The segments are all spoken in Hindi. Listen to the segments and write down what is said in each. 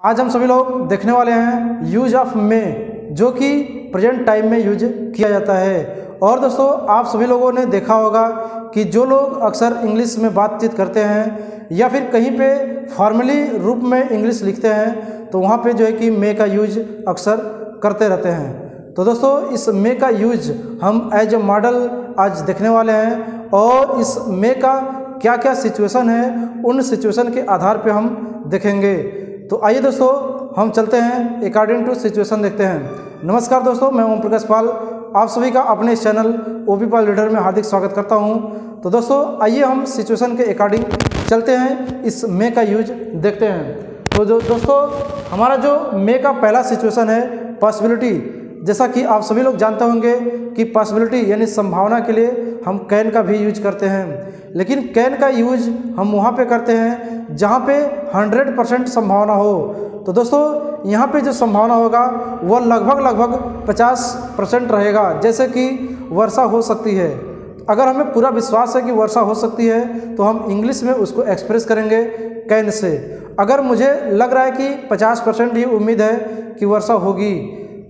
आज हम सभी लोग देखने वाले हैं यूज ऑफ मे, जो कि प्रेजेंट टाइम में यूज किया जाता है। और दोस्तों, आप सभी लोगों ने देखा होगा कि जो लोग अक्सर इंग्लिश में बातचीत करते हैं या फिर कहीं पे फॉर्मली रूप में इंग्लिश लिखते हैं तो वहाँ पे जो है कि मे का यूज अक्सर करते रहते हैं। तो दोस्तों, इस मे का यूज हम एज ए मॉडल आज देखने वाले हैं और इस मे का क्या क्या सिचुएशन है उन सिचुएशन के आधार पे हम देखेंगे। तो आइए दोस्तों, हम चलते हैं अकॉर्डिंग टू सिचुएशन देखते हैं। नमस्कार दोस्तों, मैं ओम प्रकाश पाल आप सभी का अपने इस चैनल ओपी पाल लीडर में हार्दिक स्वागत करता हूं। तो दोस्तों, आइए हम सिचुएशन के अकॉर्डिंग चलते हैं, इस मे का यूज देखते हैं। तो जो दोस्तों, हमारा जो मे का पहला सिचुएशन है पॉसिबिलिटी। जैसा कि आप सभी लोग जानते होंगे कि पॉसिबिलिटी यानी संभावना के लिए हम कैन का भी यूज करते हैं, लेकिन कैन का यूज हम वहाँ पे करते हैं जहाँ पे 100% संभावना हो। तो दोस्तों, यहाँ पे जो संभावना होगा वह लगभग 50% रहेगा। जैसे कि वर्षा हो सकती है, अगर हमें पूरा विश्वास है कि वर्षा हो सकती है तो हम इंग्लिश में उसको एक्सप्रेस करेंगे कैन से। अगर मुझे लग रहा है कि 50% ही उम्मीद है कि वर्षा होगी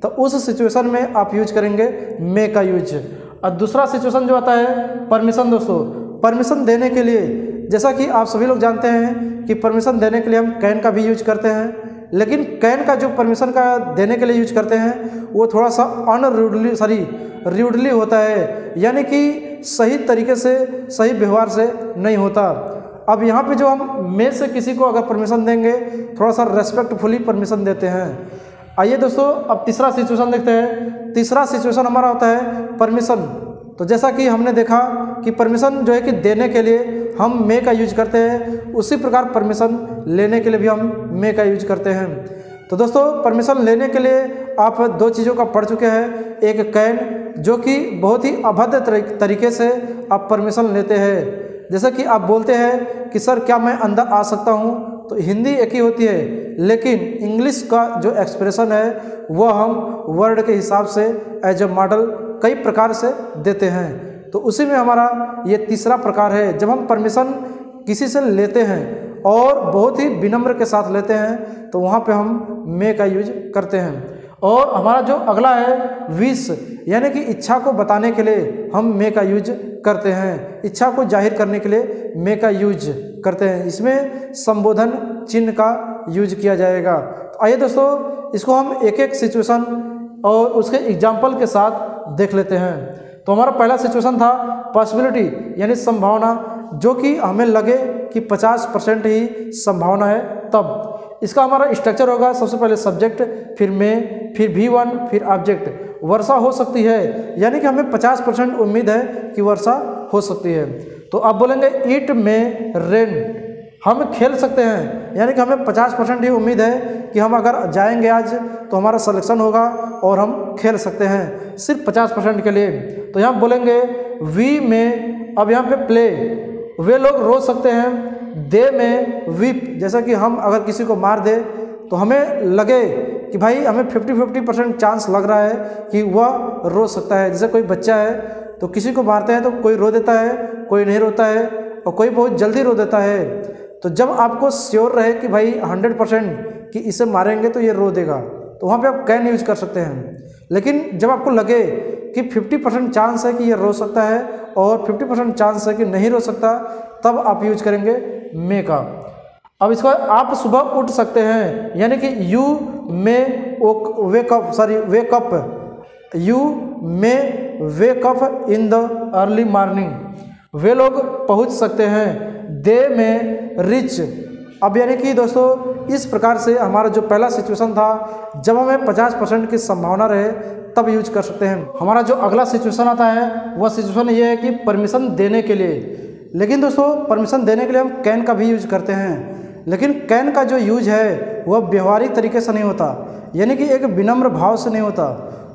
तो उस सिचुएशन में आप यूज करेंगे मे का यूज। और दूसरा सिचुएशन जो आता है परमिशन। दोस्तों, परमिशन देने के लिए, जैसा कि आप सभी लोग जानते हैं कि परमिशन देने के लिए हम कैन का भी यूज करते हैं, लेकिन कैन का जो परमिशन का देने के लिए यूज करते हैं वो थोड़ा सा र्यूडली होता है, यानी कि सही तरीके से सही व्यवहार से नहीं होता। अब यहाँ पे जो हम मे से किसी को अगर परमिशन देंगे थोड़ा सा रेस्पेक्टफुली परमिशन देते हैं। आइए दोस्तों, अब तीसरा सिचुएशन देखते हैं। तीसरा सिचुएशन हमारा होता है परमिशन। तो जैसा कि हमने देखा कि परमिशन जो है कि देने के लिए हम मे का यूज करते हैं, उसी प्रकार परमिशन लेने के लिए भी हम मे का यूज करते हैं। तो दोस्तों, परमिशन लेने के लिए आप दो चीज़ों का पढ़ चुके हैं। एक कैन, जो कि बहुत ही अभद्र तरीके से आप परमिशन लेते हैं। जैसे कि आप बोलते हैं कि सर क्या मैं अंदर आ सकता हूँ, तो हिंदी एक ही होती है, लेकिन इंग्लिश का जो एक्सप्रेशन है वह हम वर्ड के हिसाब से एज ए मॉडल कई प्रकार से देते हैं। तो उसी में हमारा ये तीसरा प्रकार है। जब हम परमिशन किसी से लेते हैं और बहुत ही विनम्र के साथ लेते हैं तो वहाँ पे हम मे का यूज करते हैं। और हमारा जो अगला है विश, यानी कि इच्छा को बताने के लिए हम मे का यूज करते हैं। इच्छा को जाहिर करने के लिए मे का यूज करते हैं। इसमें संबोधन चिन्ह का यूज किया जाएगा। तो आइए दोस्तों, इसको हम एक एक सिचुएशन और उसके एग्जाम्पल के साथ देख लेते हैं। तो हमारा पहला सिचुएशन था पॉसिबिलिटी यानी संभावना, जो कि हमें लगे कि 50% ही संभावना है। तब इसका हमारा स्ट्रक्चर होगा, सबसे पहले सब्जेक्ट, फिर में, फिर V1, फिर ऑब्जेक्ट। वर्षा हो सकती है, यानी कि हमें 50% उम्मीद है कि वर्षा हो सकती है। तो आप बोलेंगे इट में रेन, हम खेल सकते हैं, यानी कि हमें 50% ही उम्मीद है कि हम अगर जाएंगे आज तो हमारा सिलेक्शन होगा और हम खेल सकते हैं, सिर्फ 50% के लिए। तो यहाँ बोलेंगे वी में, अब यहाँ पे प्ले, वे लोग रो सकते हैं। दे में वीप, जैसा कि हम अगर किसी को मार दे तो हमें लगे कि भाई हमें 50% चांस लग रहा है कि वह रो सकता है। जैसे कोई बच्चा है तो किसी को मारते हैं तो कोई रो देता है, कोई नहीं रोता है और कोई बहुत जल्दी रो देता है। तो जब आपको श्योर रहे कि भाई 100% कि इसे मारेंगे तो ये रो देगा, तो वहाँ पे आप कैन यूज कर सकते हैं। लेकिन जब आपको लगे कि 50% चांस है कि ये रो सकता है और 50% चांस है कि नहीं रो सकता, तब आप यूज करेंगे मे का। अब इसको आप सुबह उठ सकते हैं, यानी कि you may wake up, you may wake up in the early morning. वे लोग पहुंच सकते हैं। दे में रिच। अब यानी कि दोस्तों, इस प्रकार से हमारा जो पहला सिचुएशन था, जब हमें 50% की संभावना रहे तब यूज कर सकते हैं। हमारा जो अगला सिचुएशन आता है वह सिचुएशन ये है कि परमिशन देने के लिए। लेकिन दोस्तों, परमिशन देने के लिए हम कैन का भी यूज करते हैं, लेकिन कैन का जो यूज है वह व्यवहारिक तरीके से नहीं होता, यानी कि एक विनम्र भाव से नहीं होता,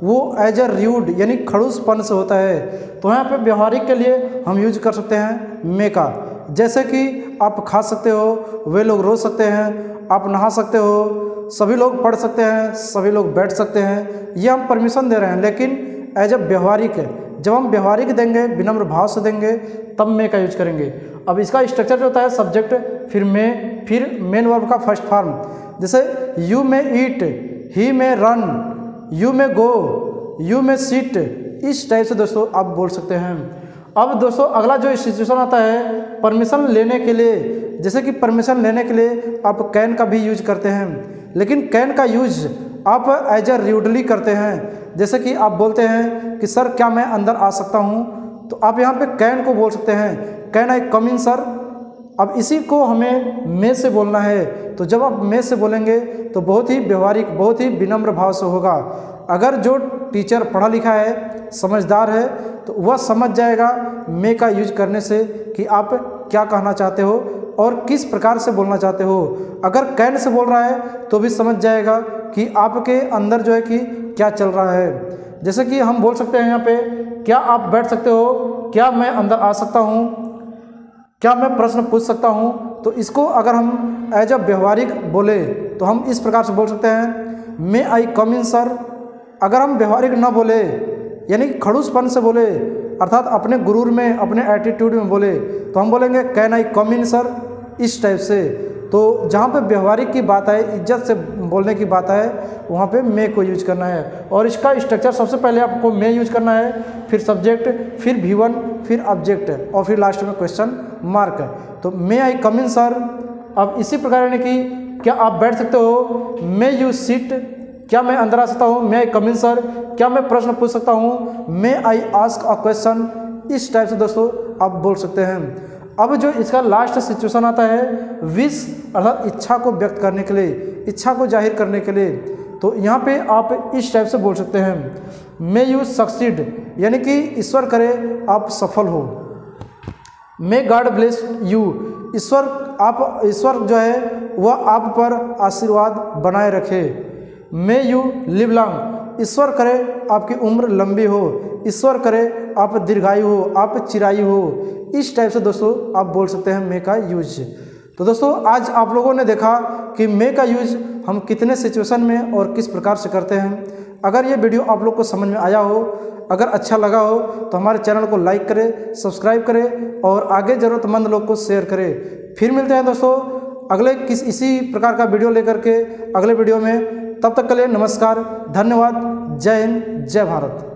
वो एज ए र्यूड यानी खड़ूसपन से होता है। तो यहाँ पे व्यवहारिक के लिए हम यूज कर सकते हैं मे का। जैसे कि आप खा सकते हो, वे लोग रो सकते हैं, आप नहा सकते हो, सभी लोग पढ़ सकते हैं, सभी लोग बैठ सकते हैं। ये हम परमिशन दे रहे हैं, लेकिन एज ए व्यवहारिक है। जब हम व्यवहारिक देंगे, विनम्र भाव से देंगे, तब मे का यूज करेंगे। अब इसका स्ट्रक्चर जो होता है सब्जेक्ट, फिर मे, फिर मेन वर्ब का फर्स्ट फॉर्म। जैसे you may eat, he may run, you may go, you may sit, इस टाइप से दोस्तों आप बोल सकते हैं। अब दोस्तों अगला जो सिचुएशन आता है परमिशन लेने के लिए, जैसे कि परमिशन लेने के लिए आप कैन का भी यूज करते हैं, लेकिन कैन का यूज आप एज ए रूडली करते हैं। जैसे कि आप बोलते हैं कि सर क्या मैं अंदर आ सकता हूं, तो आप यहां पे कैन को बोल सकते हैं, can I come in sir. अब इसी को हमें मे से बोलना है, तो जब आप मे से बोलेंगे तो बहुत ही व्यवहारिक, बहुत ही विनम्र भाव से होगा। अगर जो टीचर पढ़ा लिखा है, समझदार है, तो वह समझ जाएगा मे का यूज करने से कि आप क्या कहना चाहते हो और किस प्रकार से बोलना चाहते हो। अगर कैन से बोल रहा है तो भी समझ जाएगा कि आपके अंदर जो है कि क्या चल रहा है। जैसे कि हम बोल सकते हैं यहाँ पे, क्या आप बैठ सकते हो, क्या मैं अंदर आ सकता हूँ, क्या मैं प्रश्न पूछ सकता हूँ। तो इसको अगर हम एज अ व्यवहारिक बोले तो हम इस प्रकार से बोल सकते हैं, मे आई कम इन सर। अगर हम व्यवहारिक ना बोले यानी खड़ूसपन से बोले, अर्थात अपने गुरूर में, अपने एटीट्यूड में बोले, तो हम बोलेंगे can I come in sir, इस टाइप से। तो जहाँ पे व्यवहारिक की बात है, इज्जत से बोलने की बात है, वहाँ पे मे को यूज करना है। और इसका स्ट्रक्चर सबसे पहले आपको मे यूज करना है, फिर सब्जेक्ट, फिर V1, फिर ऑब्जेक्ट और फिर लास्ट में क्वेश्चन मार्क। तो मे आई कम इन सर। अब इसी प्रकार यानी कि क्या आप बैठ सकते हो, मे यू सिट, क्या मैं अंदर आ सकता हूँ, मे आई कम इन सर। क्या मैं प्रश्न पूछ सकता हूँ, मे आई आस्क अ क्वेश्चन। इस टाइप से दोस्तों आप बोल सकते हैं। अब जो इसका लास्ट सिचुएशन आता है विश, अर्थात इच्छा को व्यक्त करने के लिए, इच्छा को जाहिर करने के लिए, तो यहाँ पे आप इस टाइप से बोल सकते हैं, मे यू सक्सीड, यानी कि ईश्वर करे आप सफल हो। मे गॉड ब्लेस यू, ईश्वर जो है वह आप पर आशीर्वाद बनाए रखे। मे यू लिव लॉन्ग, ईश्वर करे आपकी उम्र लंबी हो, ईश्वर करे आप दीर्घायु हो, आप चिरायु हो। इस टाइप से दोस्तों आप बोल सकते हैं मे का यूज। तो दोस्तों आज आप लोगों ने देखा कि मे का यूज हम कितने सिचुएशन में और किस प्रकार से करते हैं। अगर ये वीडियो आप लोग को समझ में आया हो, अगर अच्छा लगा हो, तो हमारे चैनल को लाइक करें, सब्सक्राइब करें और आगे ज़रूरतमंद लोग को शेयर करें। फिर मिलते हैं दोस्तों अगले इसी प्रकार का वीडियो लेकर के अगले वीडियो में। तब तक के लिए नमस्कार, धन्यवाद, जय हिंद, जय भारत।